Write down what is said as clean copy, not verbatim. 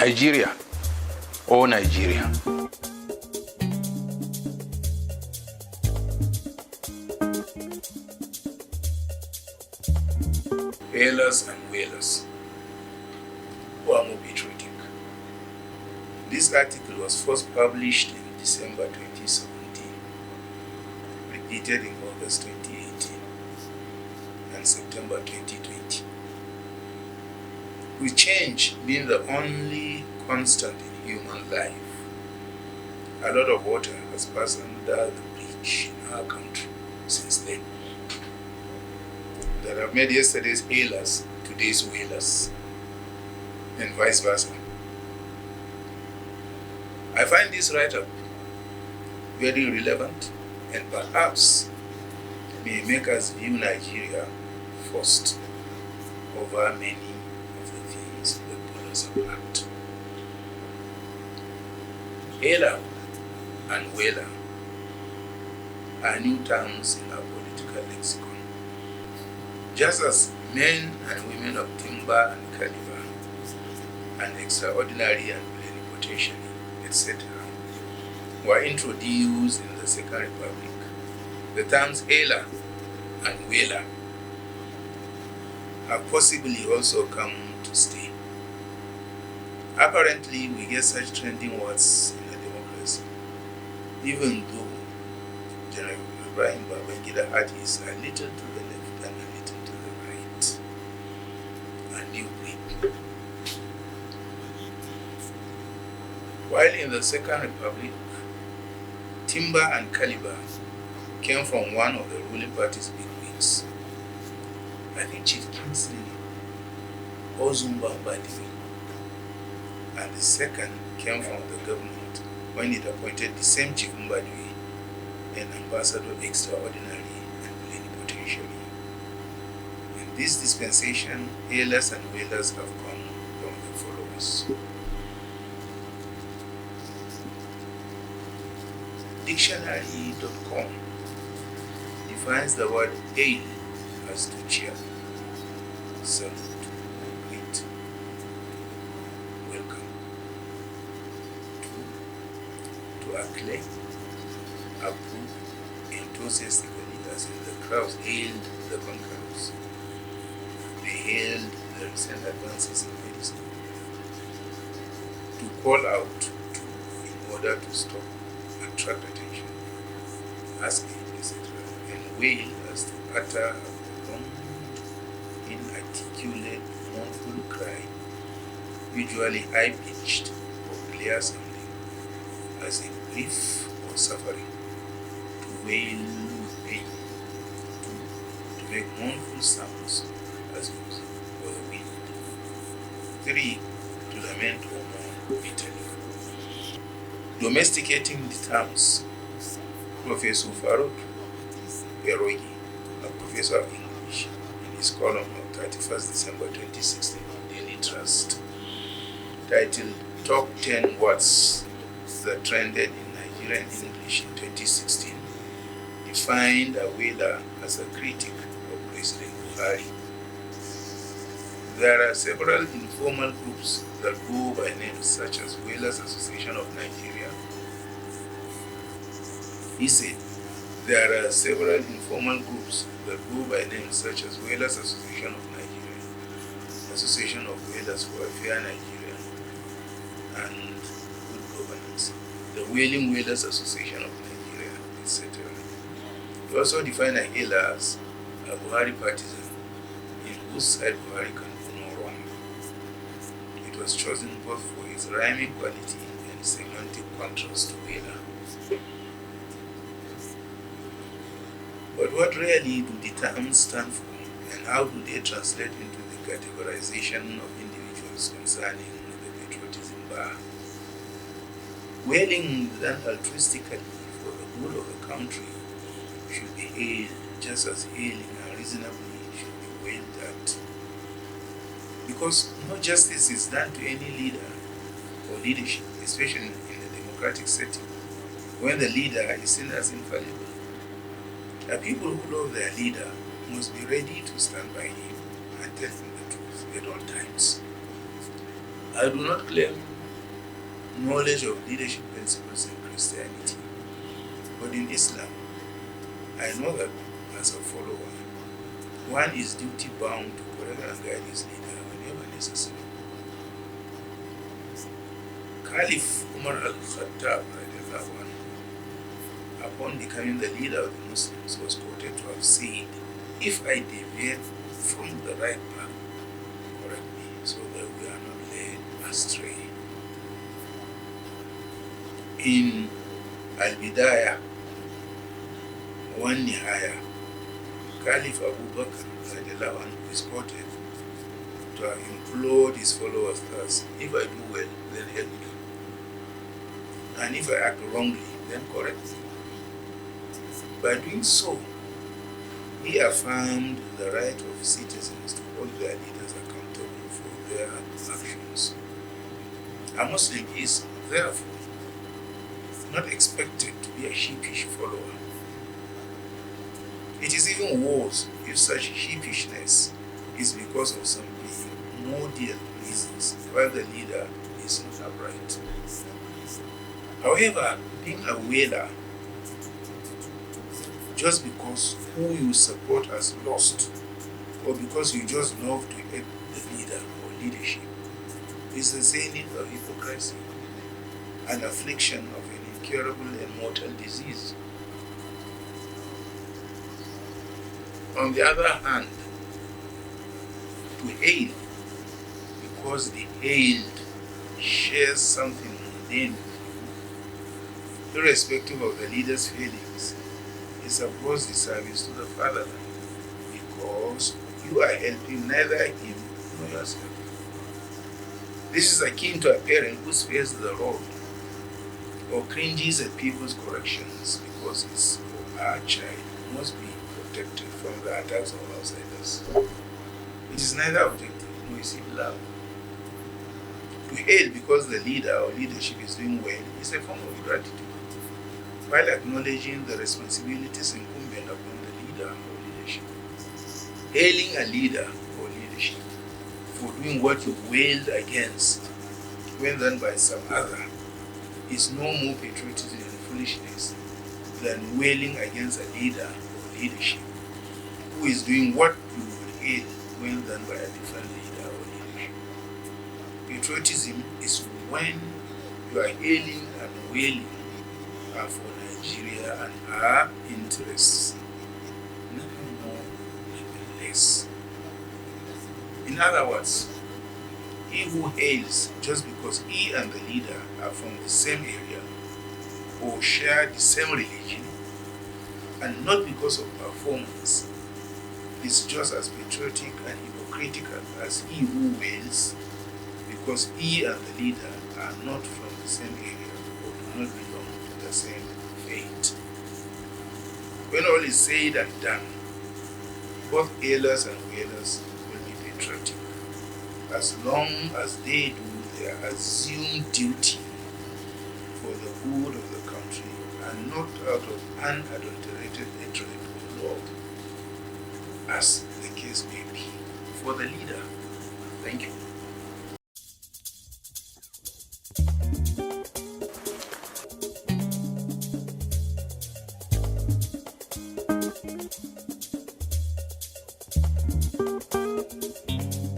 Nigeria or Nigeria. Wailers and Wailers who are more patriotic. This article was first published in December 2017, repeated in August 2018 and September 2020. With change being the only constant in human life, a lot of water has passed under the bridge in our country since then. That have made yesterday's hailers today's wailers, and vice versa. I find this write-up very relevant and perhaps may make us view Nigeria first over many of the things that pull us apart. Hailer and wailer are new terms in our political lexicon. Just as men and women of timber and caliber, and extraordinary and plenipotentiary, etc., were introduced in the Second Republic, the terms hailer and wailer have possibly also come to stay. Apparently, we get such trending words in a democracy, even though General Ibrahim Babangida had his a little to the left and a little to the right. A new breed. While in the Second Republic, timber and caliber came from one of the ruling party's big wigs, I think Chief Kingsley Ozumba Mbadiwe, and the second came from the government when it appointed the same Chief Mbadiwe an ambassador extraordinary and plenipotentiary. In this dispensation, hailers and wailers have come from the followers. Dictionary.com defines the word hail as to cheer, salute, greet, welcome, to acclaim, approve, enthusiastically, as in the crowds hailed the conquerors. They hailed the recent advances in medicine. To call out to in order to stop, attract attention, ask aid, etc., and wail as to utter a prolonged, inarticulate, mournful cry, usually high-pitched or clear-sounding, as in grief or suffering. To wail with pain, to make mournful sounds as music or the wind. 3. To lament or mourn bitterly. Domesticating the terms. Professor Farouk Erogi, a professor of English, in his column of 31st December 2016 in Daily Trust, titled Top 10 Words That Trended in Nigerian English in 2016, defined a wailer as a critic of President Buhari. There are several informal groups that go by names such as Wailers Association of Nigeria. He said, there are several informal groups that go by names such as Wailers Association of Nigeria, Association of Wailers for a Fair Nigeria, and Good Governance, the Wailing Wailers Association of Nigeria, etc. He also defined a hailer as a Buhari partisan, in whose side Buhari can do no wrong. It was chosen both for its rhyming quality and semantic contrast to wailer. But what really do the terms stand for, and how do they translate into the categorization of individuals concerning the patriotism bar? Wailing done altruistically for the good of the country should be hailed just as hailing unreasonably should be wailed at. Because no justice is done to any leader or leadership, especially in a democratic setting, when the leader is seen as infallible. The people who love their leader must be ready to stand by him and tell him the truth at all times. I do not claim knowledge of leadership principles in Christianity. But in Islam, I know that as a follower, one is duty bound to correct and guide his leader whenever necessary. Caliph Umar al-Khattab, upon becoming the leader of the Muslims, was quoted to have said, "If I deviate from the right path, correct me, so that we are not led astray." In Al-Bidayah wa Nihaya, Caliph Abu Bakr is quoted to have implored his followers thus: "If I do well, then help me, and if I act wrongly, then correct me." By doing so, he affirmed the right of citizens to hold their leaders accountable for their actions. A Muslim is, therefore, not expected to be a sheepish follower. It is even worse if such sheepishness is because of some primordial reasons, while the leader is not upright. However, being a wailer just because who you support has lost, or because you just love to help the leader or leadership, is the zenith of hypocrisy, an affliction of an incurable and mortal disease. On the other hand, to hail because the hailed shares something mundane with you, irrespective of the leader's feelings, is a gross disservice to the fatherland, because you are helping neither him nor yourself. This is akin to a parent who spares the rod or cringes at people's corrections because his or her child must be protected from the attacks of outsiders. It is neither objective nor is it love. To hail because the leader or leadership is doing well is a form of gratitude, while acknowledging the responsibilities incumbent upon the leader or leadership. Hailing a leader or leadership for doing what you wailed against when done by some other is no more patriotism and foolishness than wailing against a leader or leadership who is doing what you would hail when done by a different leader or leadership. Patriotism is when you are hailing and wailing for Nigeria and her interests, nothing more, nothing less. In other words, he who hails just because he and the leader are from the same area or share the same religion, and not because of performance, is just as patriotic and hypocritical as he who wails because he and the leader are not from the same area or do not belong to the same faith. When all is said and done, both hailers and wailers will be patriotic, as long as they do their assumed duty for the good of the country and not out of unadulterated hatred or love, as the case may be for the leader. Thank you.